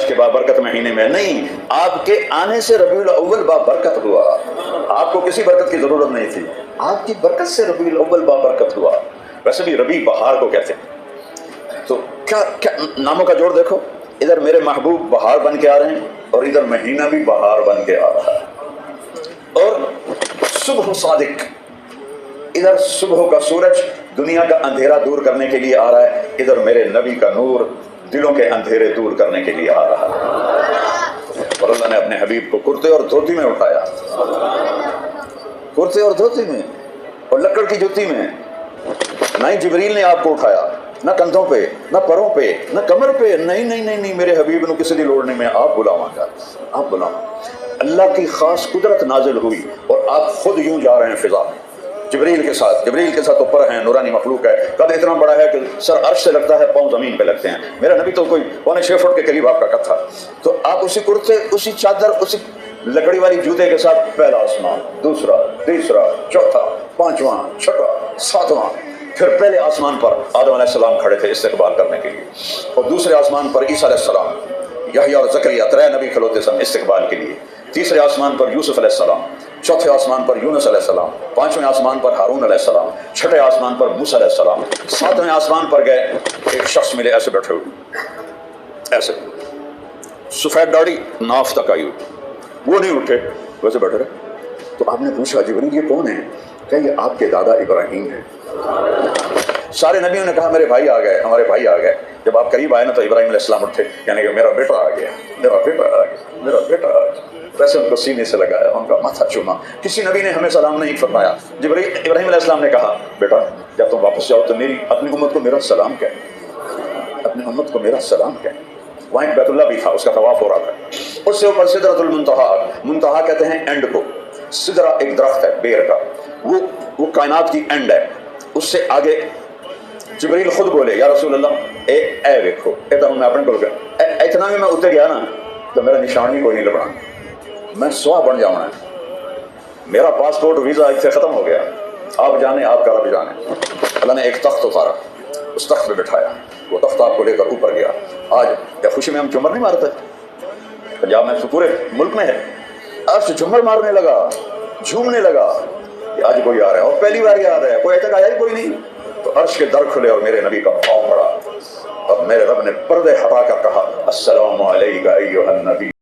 के बाबरकत महीने में नहीं, आपके आने से रबीउल अव्वल बाबरकत हुआ। आपको किसी बरकत की जरूरत नहीं थी, आपकी बरकत से रबीउल अव्वल बाबरकत हुआ। वैसे भी रबी बहार को कहते हैं। तो क्या क्या नामों का जोड़ देखो, इधर मेरे महबूब बहार बन के आ रहे हैं और इधर महीना भी बहार बन के आ रहा है। और सुबह सादिक, इधर सुबह का सूरज दुनिया का अंधेरा दूर करने के लिए आ रहा है, इधर मेरे नबी का नूर दिलों के अंधेरे दूर करने के लिए आ रहा है। और अल्लाह ने अपने हबीब को कुर्ते और धोती में उठाया, कुर्ते और धोती में और लकड़ की जुत्ती में। ना ही जिब्रील ने आपको उठाया, ना कंधों पे, ना परों पे, ना कमर पे। नहीं नहीं नहीं नहीं, मेरे हबीब ने किसी की लोड़ नहीं, मैं आप बुलावांगा, आप बुलावा। अल्लाह की खास कुदरत नाजिल हुई और आप खुद यूं जा रहे हैं फिजा में जिब्रील के साथ। जिब्रील के साथ ऊपर है, नूरानी मखलूक है, कद इतना बड़ा है कि सर अर्श से लगता है, पाँव जमीन पे लगते हैं। मेरा नबी तो कोई 6.25 फुट के करीब आपका कद था। तो आप उसी कुर्ते, उसी चादर, उसी लकड़ी वाली जूते के साथ पहला आसमान, दूसरा, तीसरा, चौथा, पांचवा, छठा, सातवां, फिर पहले आसमान पर आदम अलैहिस्सलाम खड़े थे इस्तकबाल करने के लिए, और दूसरे आसमान पर ईसा अलैहिस्सलाम, यहया और ज़करिया 3 नबी खलोते सन इस्तकबाल के लिए। तीसरे आसमान पर यूसुफ अलैहिस्सलाम, चौथे आसमान पर यूनुस अलैहिस्सलाम, पांचवें आसमान पर हारून अलैहिस्सलाम, छठे आसमान पर मूसा अलैहिस्सलाम, सातवें आसमान पर गए, एक शख्स मिले ऐसे बैठे हुए, ऐसे सफेद दाढ़ी नाफ तक आई हुई, वो नहीं उठे, वैसे बैठे रहे। तो आपने पूछा जिब्रील ये कौन है? क्या ये आपके दादा इब्राहिम है? सारे नबियों ने कहा मेरे भाई आ गए, हमारे भाई आ गए। जब आप करीब आए ना तो इब्राहिम अलैहिस्सलाम उठे, यानी कि मेरा बेटा आ गया, मेरा बेटा आ गया, मेरा बेटा आ गया। वैसे उनको सीने से लगाया, उनका माथा चूमा। किसी नबी ने हमें सलाम नहीं फरमाया। इब्राहिम अलैहिस्सलाम ने कहा बेटा जब तुम वापस जाओ तो मेरी अपनी उम्मत को मेरा सलाम कह, अपनी उम्मत को मेरा सलाम कह। वहाँ एक बैतुल्लाह भी था, उसका तवाफ हो रहा था। उससे ऊपर सिदरतुल मुंतहा, मुंतहा कहते हैं एंड को। सिदरा एक दरख्त है बेर का, वो कायनात की एंड है। उससे आगे जिब्रील खुद बोले या रसूल अल्लाह ए देखो कहता हूँ मैं अपने को गया, इतना भी मैं उतर गया ना तो मेरा निशान ही कोई नहीं लबना, मैं सुहा बन जाऊँ ना, मेरा पासपोर्ट वीज़ा इससे ख़त्म हो गया। आप जाने आपका रब जाने। अल्लाह ने एक तख्त उतारा, उस तख्त पे बिठाया, वो तख्त आपको लेकर ऊपर गया। आज क्या खुशी में हम झूमर नहीं मारते? पंजाब में तो पूरे मुल्क में है, अर्श झूमर मारने लगा, झूमने लगा कि आज कोई आ रहा है, और पहली बार आ रहा है, कोई तक आया ही कोई नहीं। तो अर्श के दर खुले और मेरे नबी का पाँव पड़ा और मेरे रब ने पर्दे हटा कर कहा अस्सलामु अलैका अय्युहन नबी।